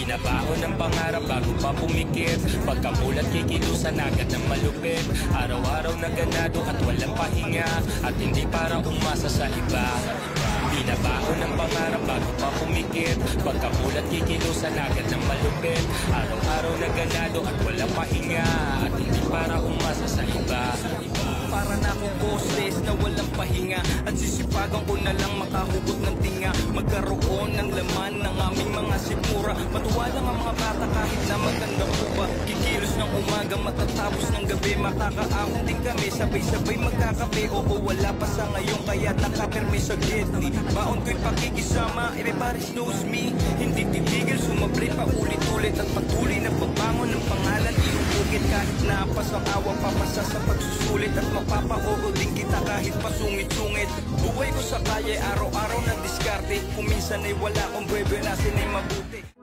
Binabaon ng pangarap bago pa pumikit. Pagkamulat kikilusan agad ng malupit. Araw-araw na ganado at walang pahinga, at hindi para umasa sa iba. Binabaon ng pangarap bago pa pumikit. Pagkamulat kikilusan agad ng malupit. Araw-araw na ganado at walang pahinga, at hindi para umasa sa iba. Para na akong boses na walang pahinga, at sisipagan ko na lang makahugot ng tinga. Magkaroon ng laman ng aming mga sikmura. Matuwa lang ang mga bata kahit na maganda po ba. Kikilos ng umaga matatapos ng gabi. Makakaahon din kami, sabay-sabay magkakape. Oo, wala pa sa ngayon kaya nakapirme sa gitni. Baon ko'y pakikisama, everybody knows me. Hindi titigil, sumabli pa ulit-ulit, at patuloy na pagbangon ng pangalan. Iubugit kahit napas ang awa, papasa sa pagsusulit, at mapapaoro din kita kahit pasungit-sungit. Buhay ko sa kaya, araw-araw na diskarte. Kung minsan ay wala, kung buwebe natin ay mabuti.